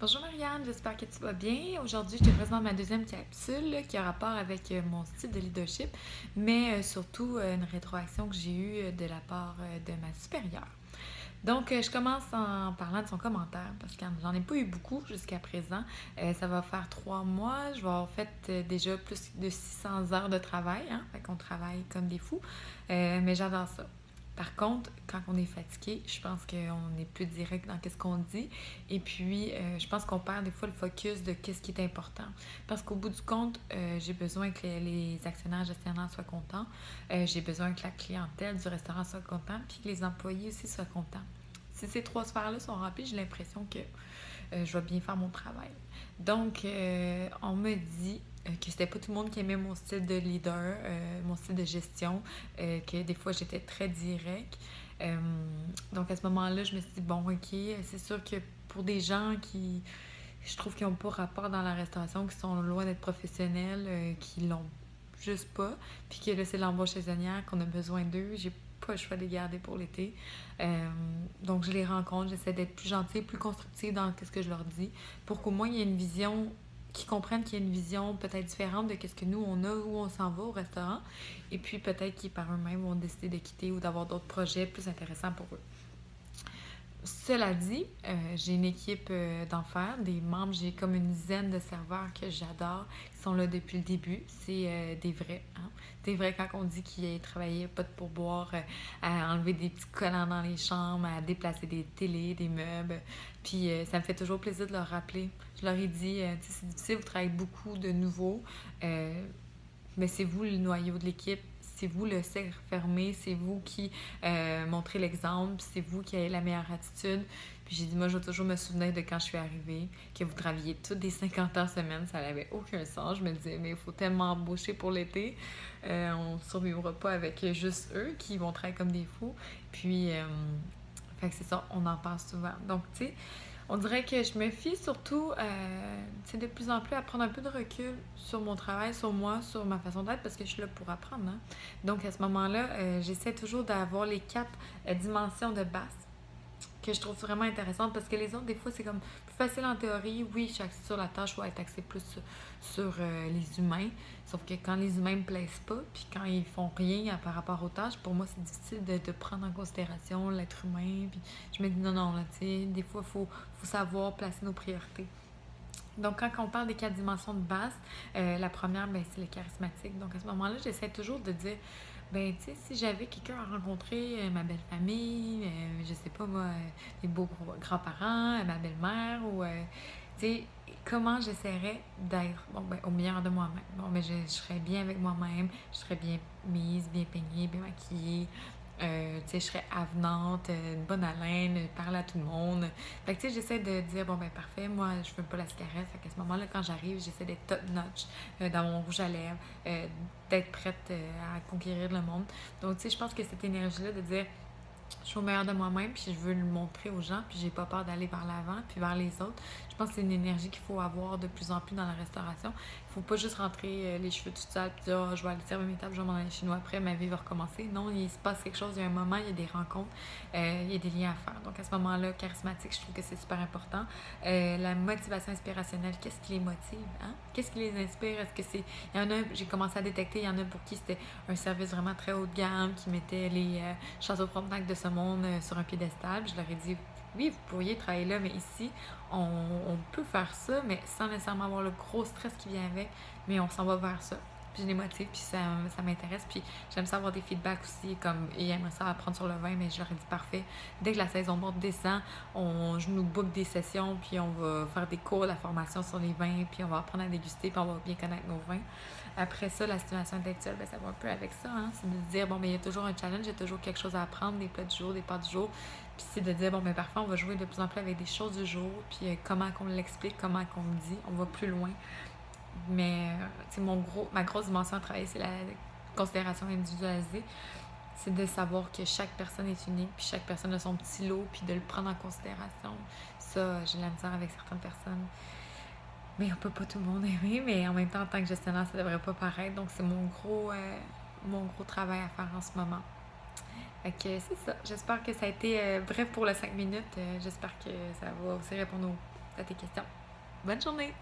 Bonjour Marianne, j'espère que tu vas bien. Aujourd'hui, je te présente ma deuxième capsule qui a rapport avec mon style de leadership, mais surtout une rétroaction que j'ai eue de la part de ma supérieure. Donc, je commence en parlant de son commentaire parce que j'en ai pas eu beaucoup jusqu'à présent. Ça va faire 3 mois. Je vais avoir fait déjà plus de 600 heures de travail. Hein? Fait qu'on travaille comme des fous. Mais j'adore ça. Par contre, quand on est fatigué, je pense qu'on est plus direct dans ce qu'on dit. Et puis, je pense qu'on perd des fois le focus de qu'est-ce qui est important. Parce qu'au bout du compte, j'ai besoin que les actionnaires gestionnaires soient contents. J'ai besoin que la clientèle du restaurant soit contente. Puis que les employés aussi soient contents. Si ces trois sphères-là sont remplies, j'ai l'impression que je vais bien faire mon travail. Donc, on me dit que c'était pas tout le monde qui aimait mon style de leader, mon style de gestion, que des fois j'étais très direct. Euh, donc à ce moment-là, je me suis dit, bon, ok, c'est sûr que pour des gens qui, je trouve qu'ils n'ont pas rapport dans la restauration, qui sont loin d'être professionnels, qui l'ont juste pas, puis que là, c'est l'embauche saisonnière, qu'on a besoin d'eux, j'ai pas le choix de les garder pour l'été. Euh, donc, je les rencontre, j'essaie d'être plus gentille, plus constructive dans ce que je leur dis, pour qu'au moins il y ait une vision, qu'ils comprennent qu'il y a une vision peut-être différente de ce que nous, on a, où on s'en va au restaurant, et puis peut-être qu'ils par eux-mêmes vont décider de quitter ou d'avoir d'autres projets plus intéressants pour eux. Cela dit, j'ai une équipe d'enfer, des membres, j'ai comme une dizaine de serveurs que j'adore, qui sont là depuis le début. C'est des vrais. Hein? Des vrais quand on dit qu'ils travaillaient pas de pourboire, à enlever des petits collants dans les chambres, à déplacer des télés, des meubles. Puis ça me fait toujours plaisir de leur rappeler. Je leur ai dit, c'est difficile, vous travaillez avec beaucoup de nouveaux. Euh, mais c'est vous le noyau de l'équipe, c'est vous le cercle fermé, c'est vous qui montrez l'exemple, c'est vous qui avez la meilleure attitude. Puis j'ai dit, moi, je vais toujours me souvenir de quand je suis arrivée, que vous travailliez toutes des 50 heures semaine, ça n'avait aucun sens. Je me disais, mais il faut tellement embaucher pour l'été, on ne survivra pas avec juste eux qui vont travailler comme des fous. Puis, fait que c'est ça, on en parle souvent. Donc, tu sais, on dirait que je me fie surtout, de plus en plus à prendre un peu de recul sur mon travail, sur moi, sur ma façon d'être, parce que je suis là pour apprendre. Hein? Donc à ce moment-là, j'essaie toujours d'avoir les 4 dimensions de base que je trouve vraiment intéressante parce que les autres, des fois, c'est comme plus facile en théorie. Oui, je suis axée sur la tâche, je vais être axée plus sur les humains. Sauf que quand les humains me plaisent pas, puis quand ils font rien par rapport aux tâches, pour moi, c'est difficile de prendre en considération l'être humain. Puis je me dis non, non, là, tu sais, des fois, faut savoir placer nos priorités. Donc, quand on parle des 4 dimensions de base, la première, ben, c'est le charismatique. Donc, à ce moment-là, j'essaie toujours de dire, ben, tu sais, si j'avais quelqu'un à rencontrer, ma belle famille, je sais pas moi, mes beaux grands-parents, ma belle-mère, ou, tu sais, comment j'essaierais d'être, bon, ben, au meilleur de moi-même. Bon, ben, je serais bien avec moi-même, je serais bien mise, bien peignée, bien maquillée. Tu sais, je serais avenante, une bonne haleine, parler à tout le monde. Fait que, tu sais, j'essaie de dire, bon, ben parfait, moi, je veux pas la cigarette. Fait qu'à ce moment-là, quand j'arrive, j'essaie d'être top-notch dans mon rouge à lèvres, d'être prête à conquérir le monde. Donc, tu sais, je pense que cette énergie-là de dire, je suis au meilleur de moi-même, puis je veux le montrer aux gens, puis j'ai pas peur d'aller vers l'avant, puis vers les autres. Je pense que c'est une énergie qu'il faut avoir de plus en plus dans la restauration. Il faut pas juste rentrer les cheveux tout sales, puis dire oh, je vais aller servir mes tables, je vais m'en aller chez nous après, ma vie va recommencer. Non, il se passe quelque chose, il y a un moment, il y a des rencontres, il y a des liens à faire. Donc à ce moment-là, charismatique, je trouve que c'est super important. La motivation inspirationnelle, qu'est-ce qui les motive? Hein? Qu'est-ce qui les inspire? Est-ce que c'est. Il y en a, j'ai commencé à détecter, il y en a pour qui c'était un service vraiment très haut de gamme, qui mettait les Château Frontenac de ce monde sur un piédestal. Je leur ai dit, oui, vous pourriez travailler là, mais ici, on peut faire ça, mais sans nécessairement avoir le gros stress qui vient avec, mais on s'en va vers ça. Puis je les motive, puis ça m'intéresse. Puis j'aime ça avoir des feedbacks aussi, comme, et j'aimerais ça apprendre sur le vin, mais je leur ai dit, parfait, dès que la saison monte, descend, je nous book des sessions, puis on va faire des cours, de la formation sur les vins, puis on va apprendre à déguster, puis on va bien connaître nos vins. Après ça, la stimulation intellectuelle, ben, ça va un peu avec ça. Hein? C'est de dire, bon, ben, il y a toujours un challenge, il y a toujours quelque chose à apprendre, des plats du jour, des pâtes du jour. Puis c'est de dire, bon, ben, parfois, on va jouer de plus en plus avec des choses du jour, puis comment qu'on l'explique, comment qu'on le dit, on va plus loin. Mais, tu sais, ma grosse dimension à travailler, c'est la considération individualisée. C'est de savoir que chaque personne est unique, puis chaque personne a son petit lot, puis de le prendre en considération. Ça, j'ai de la misère avec certaines personnes. Mais on peut pas tout le monde aimer, mais en même temps, en tant que gestionnaire, ça devrait pas paraître. Donc, c'est mon gros travail à faire en ce moment. Fait que c'est ça. J'espère que ça a été bref pour les 5 minutes. J'espère que ça va aussi répondre à tes questions. Bonne journée!